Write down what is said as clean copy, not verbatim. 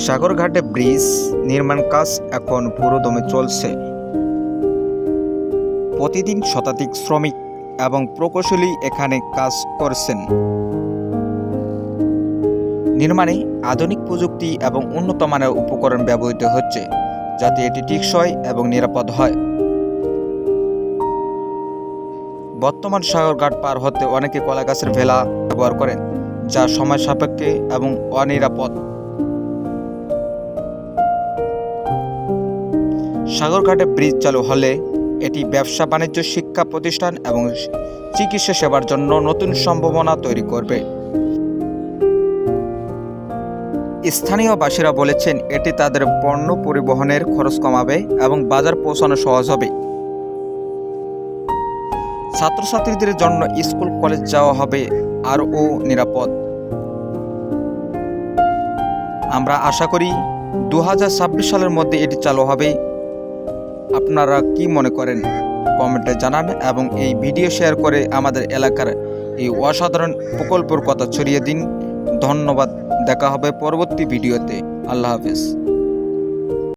সাগরঘাটে bridge নির্মাণ কাজ এখন পুরোদমে চলছে। প্রতিদিন শতাধিক শ্রমিক এবং প্রকৌশলী এখানে কাজ করছেন। নির্মাণে আধুনিক প্রযুক্তি এবং উন্নত মানের উপকরণ ব্যবহৃত হচ্ছে, যাতে এটি টেকসই এবং নিরাপদ হয়। বর্তমান সাগরঘাট পার হতে অনেকে কলাগাছের ভেলা ব্যবহার করেন, যা সময় সাপেক্ষ এবং অনিরাপদ। সাগরঘাটে ব্রিজ চালু হলে এটি ব্যবসা বাণিজ্য, শিক্ষা প্রতিষ্ঠান এবং চিকিৎসা সেবার জন্য নতুন সম্ভাবনা তৈরি করবে। স্থানীয় বাসীরা বলেছেন এটি তাদের পণ্য পরিবহনের খরচ কমাবে এবং বাজার পৌঁছানো সহজ হবে। ছাত্রছাত্রীদের জন্য স্কুল কলেজ যাওয়া হবে আরও নিরাপদ। আমরা আশা করি 2026 সালের মধ্যে এটি চালু হবে। আপনারা কি মনে করেন কমেন্টে জানান এবং এই ভিডিও শেয়ার করে আমাদের এলাকার এই অসাধারণ প্রকল্পের কথা ছড়িয়ে দিন। ধন্যবাদ। দেখা হবে পরবর্তী ভিডিওতে। আল্লাহ হাফেজ।